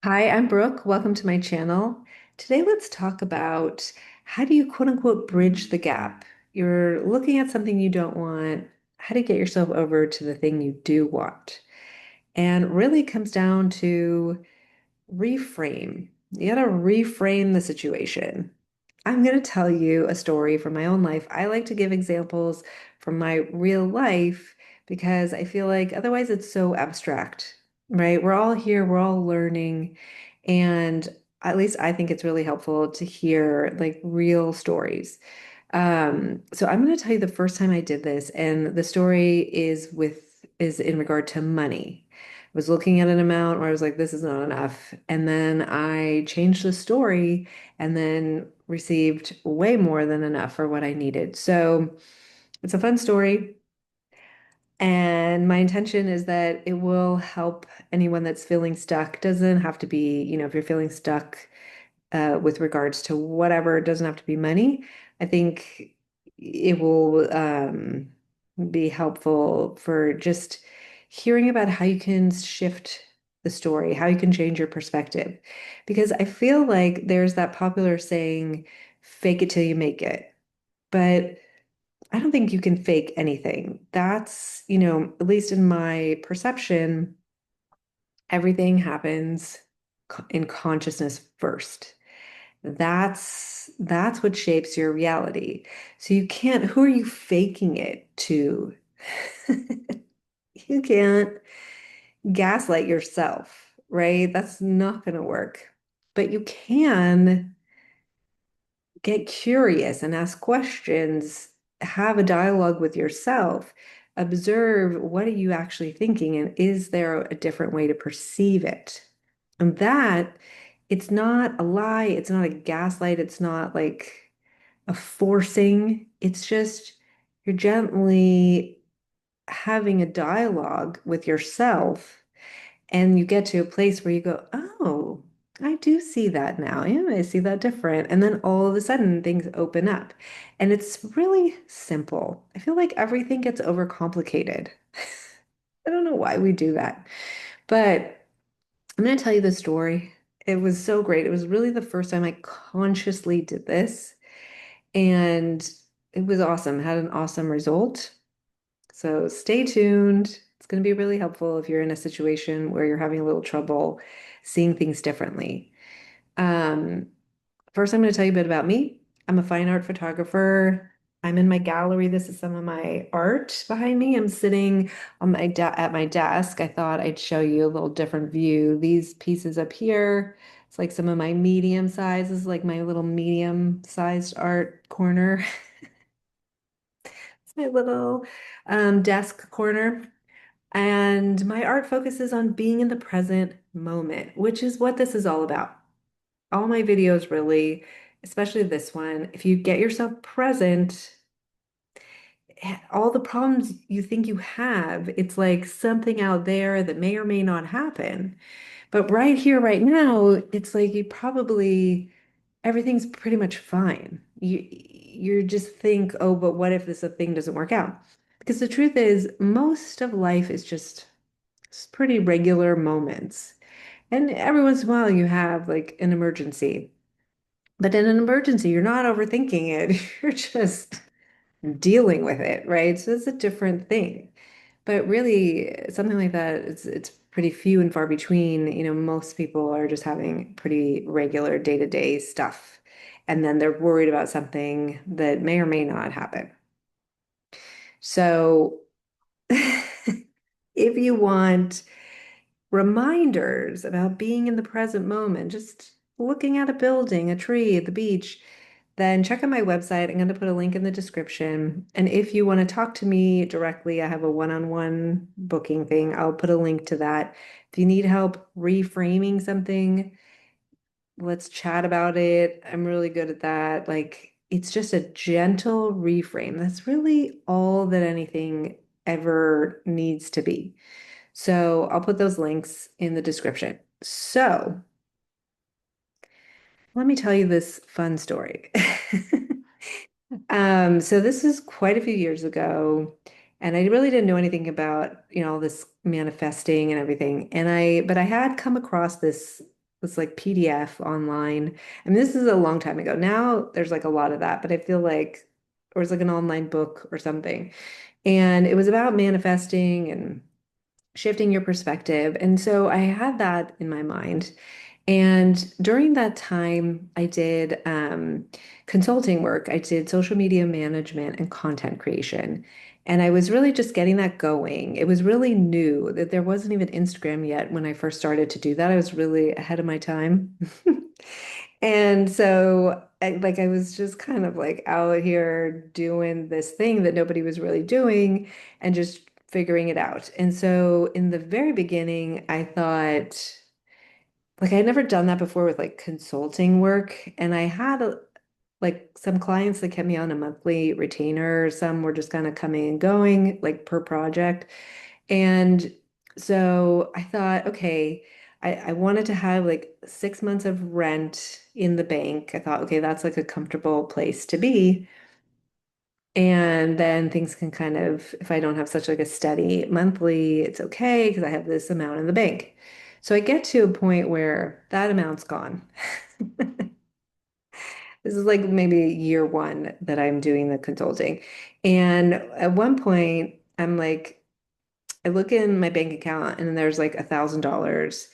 Hi, I'm Brooke. Welcome to my channel. Today, let's talk about how do you quote unquote bridge the gap? You're looking at something you don't want, how to get yourself over to the thing you do want. And really it comes down to reframe. You got to reframe the situation. I'm going to tell you a story from my own life. I like to give examples from my real life because I feel like otherwise it's so abstract, right? We're all here, we're all learning, and at least I think it's really helpful to hear like real stories. So I'm going to tell you the first time I did this, and the story is in regard to money. I was looking at an amount where I was like, this is not enough. And then I changed the story and then received way more than enough for what I needed. So it's a fun story. And my intention is that it will help anyone that's feeling stuck. Doesn't have to be, if you're feeling stuck with regards to whatever, it doesn't have to be money. I think it will be helpful for just hearing about how you can shift the story, how you can change your perspective. Because I feel like there's that popular saying, fake it till you make it. But I don't think you can fake anything. That's, at least in my perception, everything happens in consciousness first. That's what shapes your reality. So you can't, who are you faking it to? You can't gaslight yourself, right? That's not going to work. But you can get curious and ask questions, have a dialogue with yourself, observe what are you actually thinking, and is there a different way to perceive it? And that it's not a lie, it's not a gaslight, it's not like a forcing, it's just you're gently having a dialogue with yourself and you get to a place where you go, oh, I do see that now. Yeah, I see that different. And then all of a sudden things open up. And it's really simple. I feel like everything gets overcomplicated. I don't know why we do that. But I'm going to tell you the story. It was so great. It was really the first time I consciously did this. And it was awesome. Had an awesome result. So stay tuned. It's going to be really helpful if you're in a situation where you're having a little trouble seeing things differently. Um, First, I'm going to tell you a bit about me. I'm a fine art photographer. I'm in my gallery. This is some of my art behind me. I'm sitting on at my desk. I thought I'd show you a little different view. These pieces up here, it's like some of my medium sizes, like my little medium sized art corner. It's my little desk corner. And my art focuses on being in the present moment, which is what this is all about. All my videos really, especially this one, if you get yourself present, all the problems you think you have, it's like something out there that may or may not happen. But right here, right now, it's like you probably everything's pretty much fine. You just think, oh, but what if this thing doesn't work out? Because the truth is, most of life is just pretty regular moments. And every once in a while you have like an emergency. But in an emergency, you're not overthinking it. You're just dealing with it, right? So it's a different thing. But really, something like that, it's pretty few and far between. Most people are just having pretty regular day-to-day stuff. And then they're worried about something that may or may not happen. So if you want reminders about being in the present moment, just looking at a building, a tree, the beach, then check out my website. I'm going to put a link in the description. And if you want to talk to me directly, I have a one-on-one booking thing. I'll put a link to that. If you need help reframing something, let's chat about it. I'm really good at that. Like, it's just a gentle reframe. That's really all that anything ever needs to be. So I'll put those links in the description. So let me tell you this fun story. So this is quite a few years ago, and I really didn't know anything about, all this manifesting and everything. But I had come across this. this like PDF online. I mean, this is a long time ago. Now there's like a lot of that, but I feel like, or it's like an online book or something. And it was about manifesting and shifting your perspective. And so I had that in my mind. And during that time, I did consulting work. I did social media management and content creation. And I was really just getting that going. It was really new that there wasn't even Instagram yet when I first started to do that. I was really ahead of my time. And so I was just kind of like out here doing this thing that nobody was really doing and just figuring it out. And so in the very beginning, I thought like I'd never done that before with like consulting work. And I had like some clients that kept me on a monthly retainer. Some were just kind of coming and going like per project. And so I thought, okay, I wanted to have like 6 months of rent in the bank. I thought, okay, that's like a comfortable place to be. And then things can kind of, if I don't have such like a steady monthly, it's okay because I have this amount in the bank. So I get to a point where that amount's gone. This is like maybe year one that I'm doing the consulting. And at one point, I'm like, I look in my bank account and then there's like $1,000.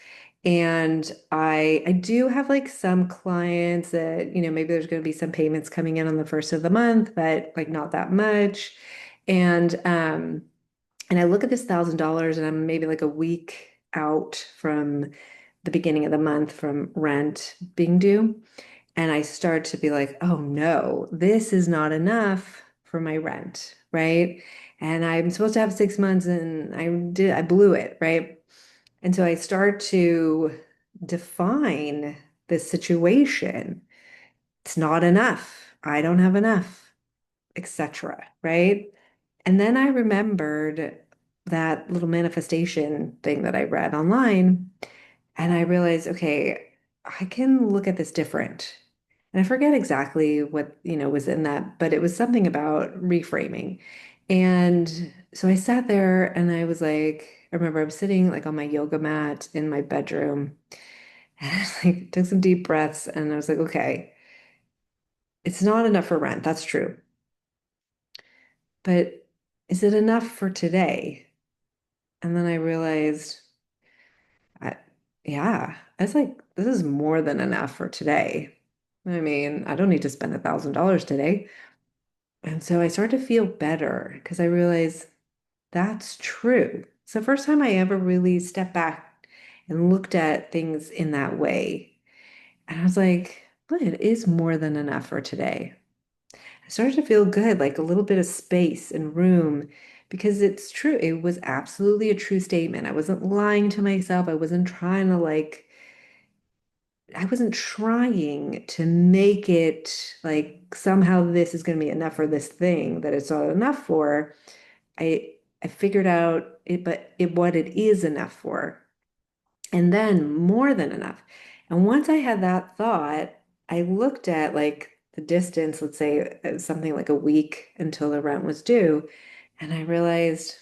And I do have like some clients that, maybe there's going to be some payments coming in on the first of the month, but like not that much. And I look at this $1,000 and I'm maybe like a week out from the beginning of the month from rent being due. And I start to be like, oh no, this is not enough for my rent, right? And I'm supposed to have 6 months and I blew it, right? And so I start to define this situation. It's not enough. I don't have enough, etc., right? And then I remembered that little manifestation thing that I read online, and I realized, okay, I can look at this different. And I forget exactly what, was in that, but it was something about reframing. And so I sat there and I was like, I remember I was sitting like on my yoga mat in my bedroom and I like took some deep breaths and I was like, okay, it's not enough for rent. That's true. But is it enough for today? And then I realized, I, yeah, it's like this is more than enough for today. I mean, I don't need to spend $1,000 today. And so I started to feel better because I realized that's true. It's the first time I ever really stepped back and looked at things in that way. And I was like, but it is more than enough for today. I started to feel good, like a little bit of space and room, because it's true. It was absolutely a true statement. I wasn't lying to myself. I wasn't trying to make it like somehow this is going to be enough for this thing that it's not enough for. I figured out what it is enough for, and then more than enough. And once I had that thought, I looked at like the distance, let's say something like a week until the rent was due, and I realized,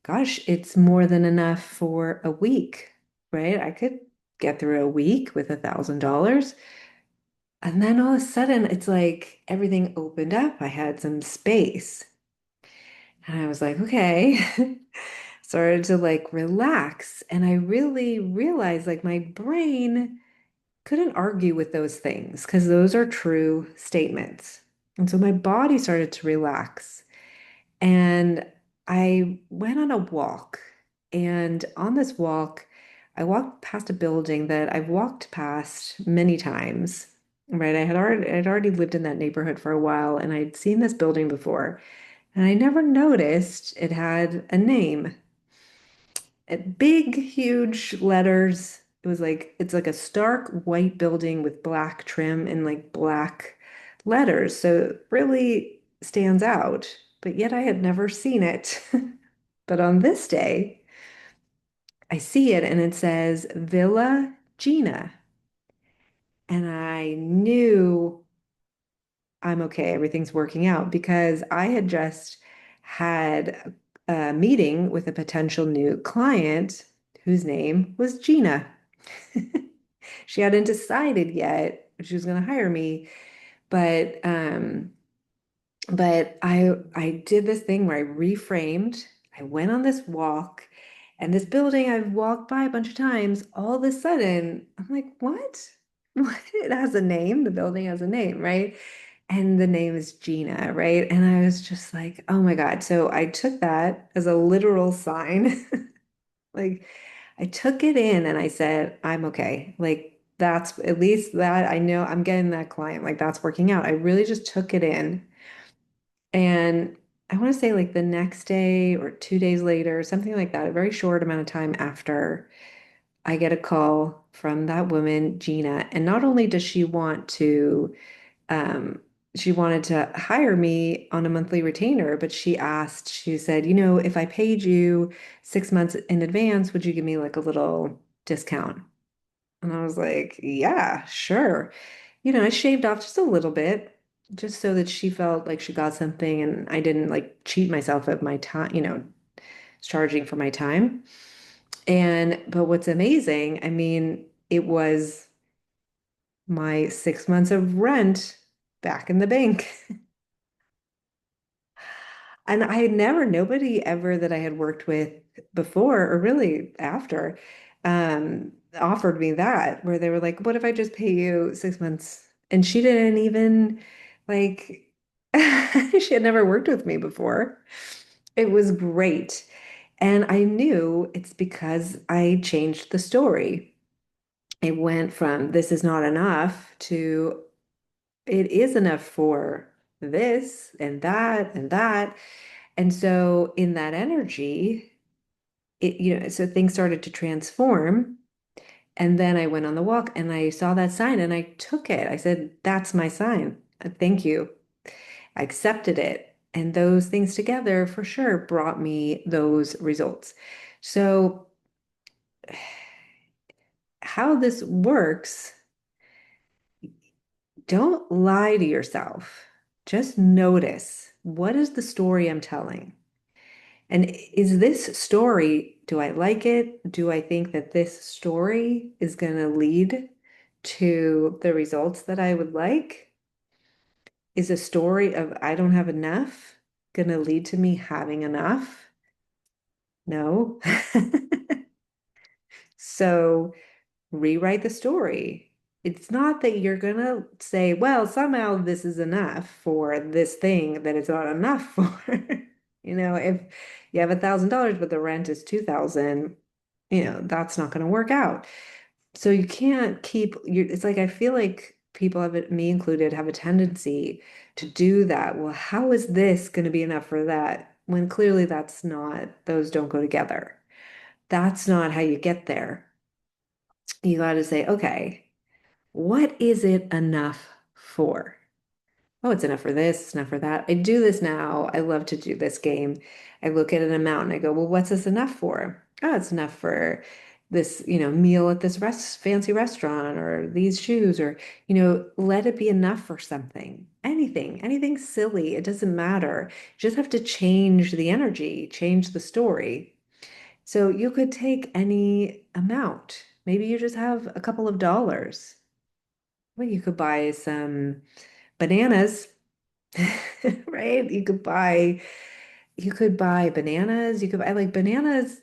gosh, it's more than enough for a week, right? I could get through a week with $1,000. And then all of a sudden, it's like everything opened up. I had some space. And I was like, okay. Started to like relax. And I really realized like my brain couldn't argue with those things because those are true statements. And so my body started to relax. And I went on a walk. And on this walk, I walked past a building that I've walked past many times. Right. I'd already lived in that neighborhood for a while and I'd seen this building before. And I never noticed it had a name. Big, huge letters. It's like a stark white building with black trim and like black letters. So it really stands out. But yet I had never seen it. But on this day, I see it and it says Villa Gina. And I knew I'm okay, everything's working out because I had just had a meeting with a potential new client whose name was Gina. She hadn't decided yet if she was going to hire me, but I did this thing where I reframed. I went on this walk, and this building I've walked by a bunch of times. All of a sudden, I'm like, what? What? It has a name. The building has a name, right? And the name is Gina, right? And I was just like, oh my God. So I took that as a literal sign. Like, I took it in and I said, I'm okay. Like, that's at least that I know I'm getting that client. Like, that's working out. I really just took it in. And I want to say like the next day or 2 days later, something like that, a very short amount of time after, I get a call from that woman, Gina. And not only does um, she wanted to hire me on a monthly retainer, but she said, if I paid you 6 months in advance, would you give me like a little discount? And I was like, yeah, sure. I shaved off just a little bit, just so that she felt like she got something and I didn't like cheat myself of my time, charging for my time. But what's amazing, I mean, it was my 6 months of rent back in the bank. And I had nobody ever that I had worked with before or really after, offered me that, where they were like, what if I just pay you 6 months? And she didn't even like, she had never worked with me before. It was great. And I knew it's because I changed the story. It went from this is not enough to it is enough for this and that and that. And so in that energy, so things started to transform. And then I went on the walk and I saw that sign and I took it. I said, that's my sign. Thank you. I accepted it. And those things together for sure brought me those results. So, how this works, don't lie to yourself. Just notice, what is the story I'm telling? And is this story, do I like it? Do I think that this story is going to lead to the results that I would like? Is a story of I don't have enough going to lead to me having enough? No. So rewrite the story. It's not that you're going to say, well, somehow this is enough for this thing that it's not enough for. If you have $1,000, but the rent is 2,000, that's not going to work out. So you can't it's like I feel like people have it, me included, have a tendency to do that. Well, how is this going to be enough for that? When clearly those don't go together. That's not how you get there. You got to say, okay, what is it enough for? Oh, it's enough for this, it's enough for that. I do this now. I love to do this game. I look at an amount and I go, well, what's this enough for? Oh, it's enough for this, meal at this fancy restaurant or these shoes or, let it be enough for something. Anything silly. It doesn't matter. You just have to change the energy, change the story. So you could take any amount. Maybe you just have a couple of dollars. Well, you could buy some bananas, right? You could buy bananas. You could buy like bananas.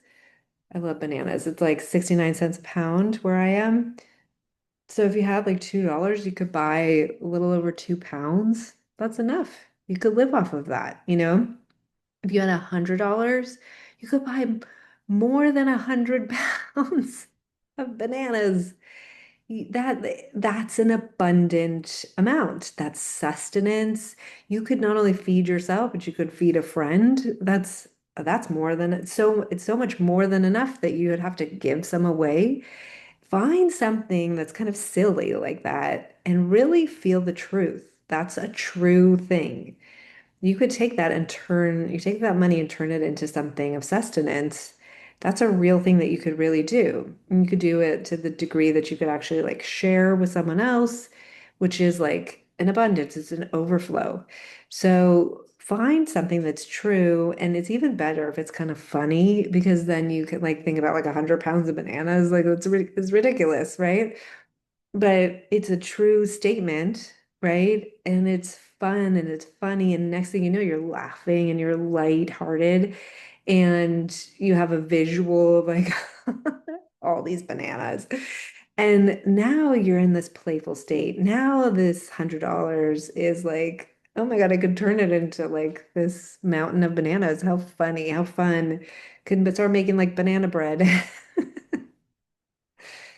I love bananas. It's like 69 cents a pound where I am. So if you had like $2, you could buy a little over 2 pounds. That's enough. You could live off of that. If you had $100, you could buy more than 100 pounds of bananas. That's an abundant amount. That's sustenance. You could not only feed yourself, but you could feed a friend. That's more than it's so much more than enough that you would have to give some away. Find something that's kind of silly like that and really feel the truth. That's a true thing. You take that money and turn it into something of sustenance. That's a real thing that you could really do. And you could do it to the degree that you could actually like share with someone else, which is like an abundance, it's an overflow. So find something that's true. And it's even better if it's kind of funny because then you can like think about like 100 pounds of bananas. Like it's ridiculous, right? but it's a true statement, right? And it's fun and it's funny. And next thing you know, you're laughing and you're lighthearted and you have a visual of like all these bananas. And now you're in this playful state. Now this $100 is like, oh my God, I could turn it into like this mountain of bananas. How funny, how fun. Could start making like banana bread.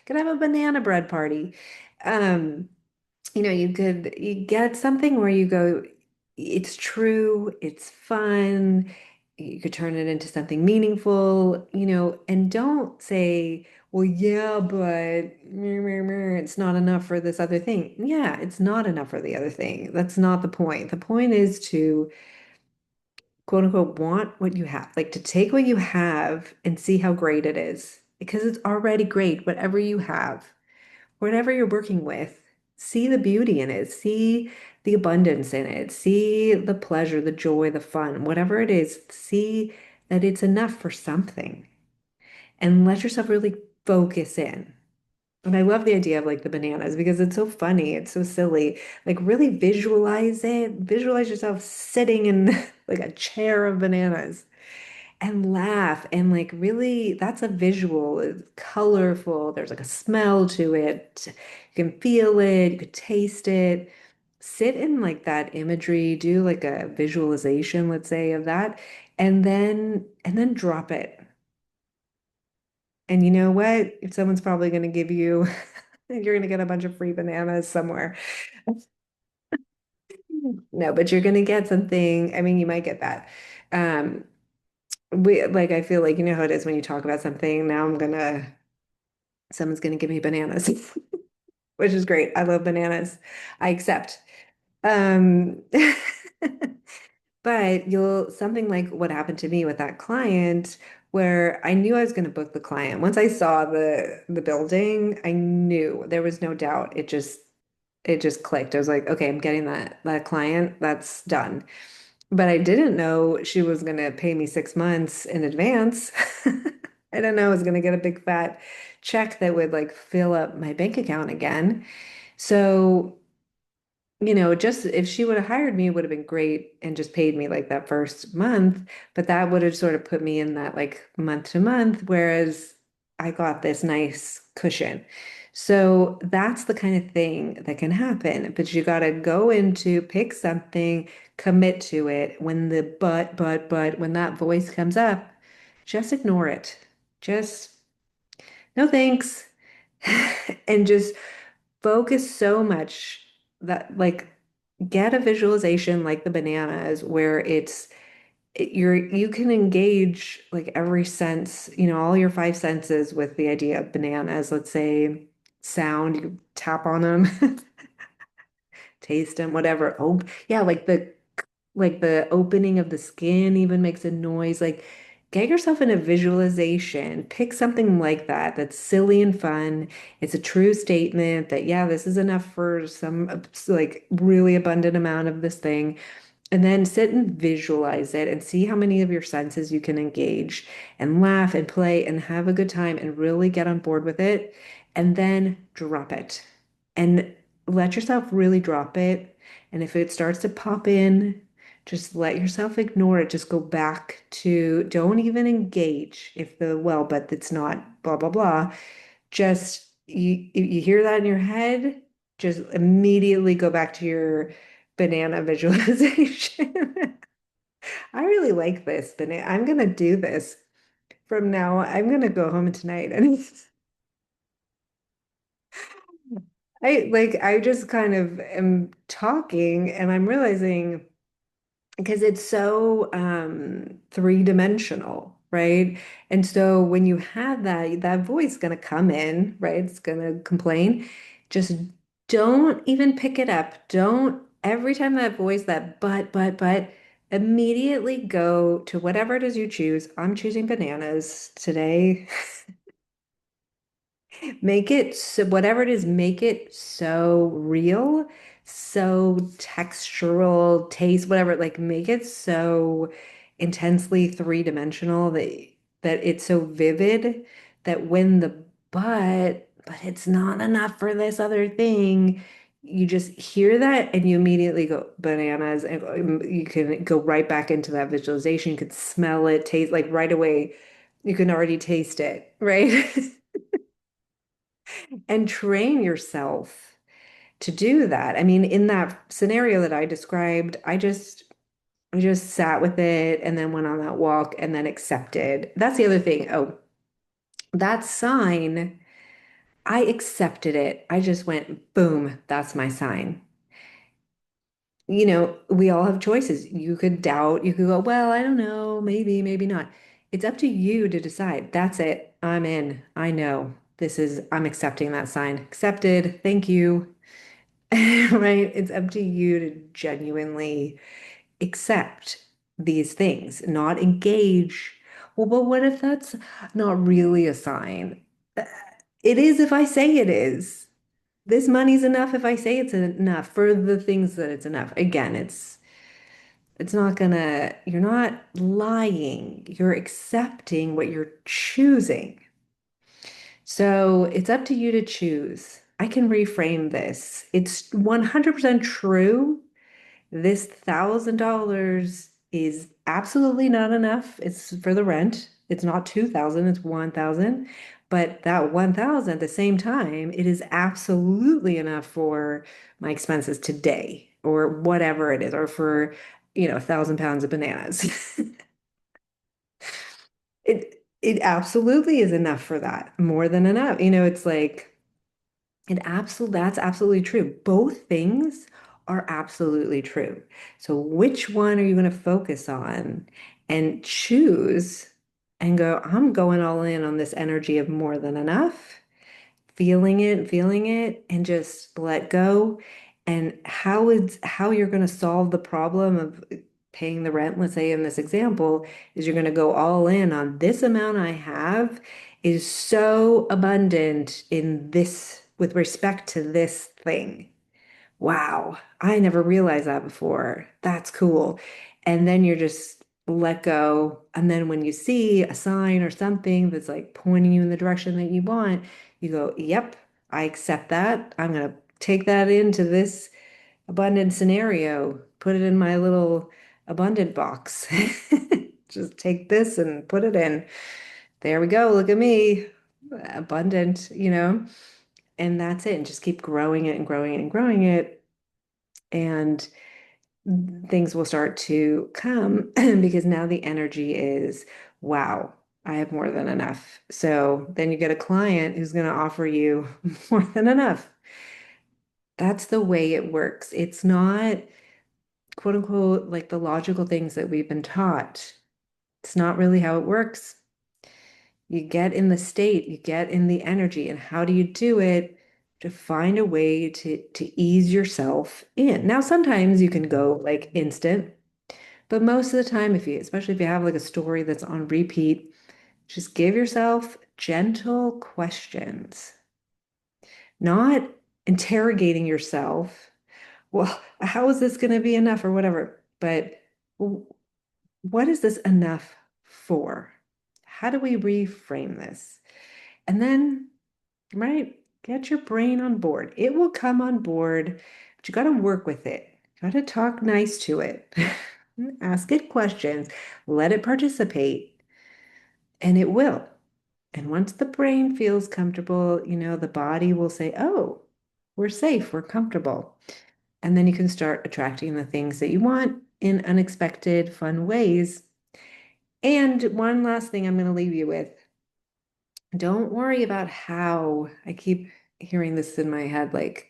Could have a banana bread party. Um, you get something where you go, it's true, it's fun. You could turn it into something meaningful, and don't say, well, yeah, but meh, meh, meh, it's not enough for this other thing. Yeah, it's not enough for the other thing. That's not the point. The point is to quote unquote want what you have, like to take what you have and see how great it is because it's already great, whatever you have, whatever you're working with, see the beauty in it, see the abundance in it, see the pleasure, the joy, the fun, whatever it is, see that it's enough for something and let yourself really focus in. And I love the idea of like the bananas because it's so funny, it's so silly. Like really visualize it, visualize yourself sitting in like a chair of bananas and laugh and like really that's a visual, it's colorful, there's like a smell to it, you can feel it, you could taste it, sit in like that imagery, do like a visualization, let's say, of that, and then drop it. And you know what, if someone's probably going to give you you're going to get a bunch of free bananas somewhere. No, but you're going to get something, I mean, you might get that. um I feel like you know how it is when you talk about something. Now someone's gonna give me bananas, which is great. I love bananas. I accept. Um, but you'll something like what happened to me with that client, where I knew I was gonna book the client. Once I saw the building, I knew there was no doubt. It just clicked. I was like, okay, I'm getting that client. That's done. But I didn't know she was going to pay me 6 months in advance. I didn't know I was going to get a big fat check that would like fill up my bank account again. So, just if she would have hired me, it would have been great and just paid me like that first month. But that would have sort of put me in that like month to month, whereas I got this nice cushion. So that's the kind of thing that can happen. But you got to go into pick something, commit to it. When the but, when that voice comes up, just ignore it. Just no thanks. And just focus so much that like get a visualization like the bananas where you can engage like every sense, all your five senses with the idea of bananas. Let's say sound, you tap on them, taste them, whatever. Oh, yeah, like the opening of the skin even makes a noise. Like, get yourself in a visualization. Pick something like that that's silly and fun. It's a true statement that, yeah, this is enough for some like really abundant amount of this thing. And then sit and visualize it and see how many of your senses you can engage and laugh and play and have a good time and really get on board with it. And then drop it and let yourself really drop it. And if it starts to pop in, just let yourself ignore it. Just go back to, don't even engage if but it's not blah, blah, blah. Just you hear that in your head, just immediately go back to your banana visualization. I really like this, banana. I'm gonna do this from now. I'm gonna go home tonight and I just kind of am talking and I'm realizing because it's so three-dimensional, right? And so when you have that voice gonna come in, right? It's gonna complain. Just don't even pick it up. Don't every time that voice, that but, immediately go to whatever it is you choose. I'm choosing bananas today. Make it so, whatever it is, make it so real, so textural, taste, whatever, like make it so intensely three-dimensional that it's so vivid that when the but but it's not enough for this other thing. You just hear that and you immediately go bananas and you can go right back into that visualization. You could smell it, taste like right away. You can already taste it, right? And train yourself to do that. I mean, in that scenario that I described, I just sat with it and then went on that walk and then accepted. That's the other thing. Oh, that sign, I accepted it. I just went, boom, that's my sign. We all have choices. You could doubt, you could go, well, I don't know, maybe, maybe not. It's up to you to decide. That's it. I'm in. I know. I'm accepting that sign. Accepted. Thank you. Right? It's up to you to genuinely accept these things, not engage. Well, but what if that's not really a sign? Uh, It is if I say it is. This money's enough if I say it's enough for the things that it's enough. Again, it's not gonna, you're not lying. You're accepting what you're choosing. So it's up to you to choose. I can reframe this. It's 100% true. This $1,000 is absolutely not enough. It's for the rent. It's not 2,000, it's 1,000. But that 1,000 at the same time, it is absolutely enough for my expenses today or whatever it is, or for, 1,000 pounds of bananas. It absolutely is enough for that, more than enough. It's like that's absolutely true. Both things are absolutely true. So which one are you going to focus on and choose and go, I'm going all in on this energy of more than enough, feeling it, and just let go. And how you're going to solve the problem of paying the rent, let's say in this example, is you're going to go all in on this amount I have is so abundant in this with respect to this thing. Wow, I never realized that before. That's cool. And then you're just let go. And then when you see a sign or something that's like pointing you in the direction that you want, you go, yep, I accept that. I'm going to take that into this abundant scenario, put it in my little abundant box. Just take this and put it in. There we go. Look at me. Abundant. And that's it. And just keep growing it and growing it and growing it. And things will start to come because now the energy is, wow, I have more than enough. So then you get a client who's going to offer you more than enough. That's the way it works. It's not quote unquote like the logical things that we've been taught. It's not really how it works. You get in the state, you get in the energy, and how do you do it? To find a way to ease yourself in. Now, sometimes you can go like instant, but most of the time, especially if you have like a story that's on repeat, just give yourself gentle questions, not interrogating yourself. Well, how is this going to be enough or whatever? But what is this enough for? How do we reframe this? And then, right, get your brain on board. It will come on board, but you got to work with it. You got to talk nice to it. Ask it questions, let it participate, and it will. And once the brain feels comfortable, the body will say, oh, we're safe, we're comfortable. And then you can start attracting the things that you want in unexpected, fun ways. And one last thing I'm going to leave you with. Don't worry about how. I keep hearing this in my head, like,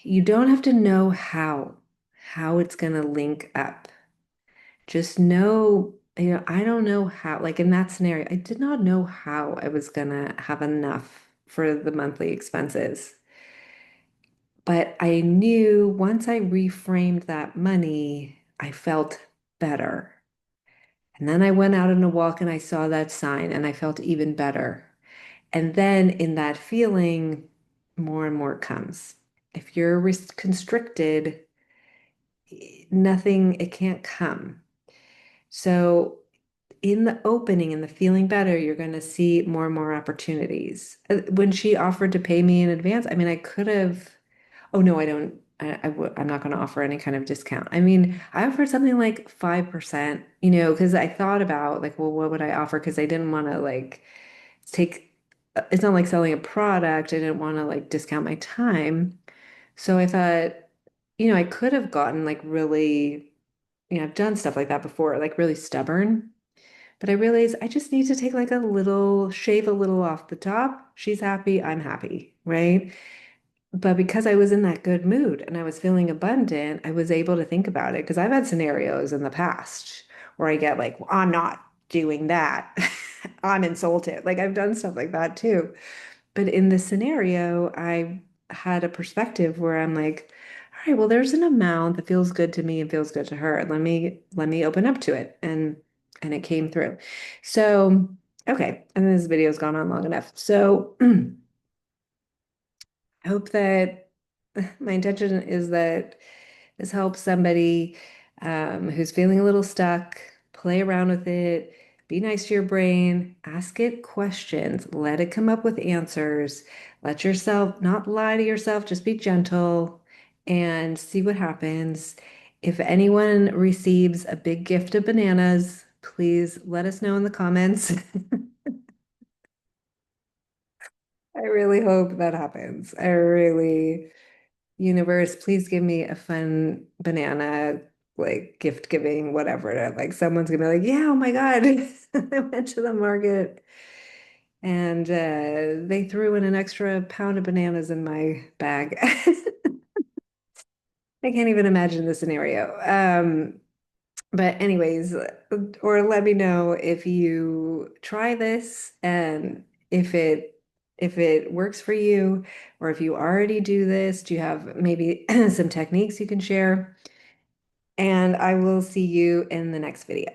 you don't have to know how it's going to link up. Just know, I don't know how, like in that scenario, I did not know how I was going to have enough for the monthly expenses. But I knew once I reframed that money, I felt better. And then I went out on a walk and I saw that sign and I felt even better. And then in that feeling, more and more comes. If you're constricted, nothing, it can't come. So in the opening and the feeling better, you're going to see more and more opportunities. When she offered to pay me in advance, I mean, I could have, oh no, I don't, I'm not going to offer any kind of discount. I mean, I offered something like 5%, because I thought about like, well, what would I offer? Because I didn't want to like take, it's not like selling a product. I didn't want to like discount my time. So I thought, I could have gotten like really, I've done stuff like that before, like really stubborn. But I realized I just need to take like a little, shave a little off the top. She's happy, I'm happy, right? But because I was in that good mood and I was feeling abundant, I was able to think about it because I've had scenarios in the past where I get like, well, I'm not doing that. I'm insulted. Like I've done stuff like that too. But in this scenario, I had a perspective where I'm like, all right, well, there's an amount that feels good to me and feels good to her. Let me open up to it. And it came through. So, okay, and this video's gone on long enough. So I hope that my intention is that this helps somebody who's feeling a little stuck, play around with it, be nice to your brain, ask it questions, let it come up with answers, let yourself not lie to yourself, just be gentle and see what happens. If anyone receives a big gift of bananas, please let us know in the comments. I really hope that happens. Universe, please give me a fun banana, like gift giving, whatever. Like someone's gonna be like, yeah, oh my God. I went to the market and they threw in an extra pound of bananas in my bag. I can't even imagine the scenario. But anyways, or let me know if you try this and if it works for you, or if you already do this, do you have maybe some techniques you can share? And I will see you in the next video.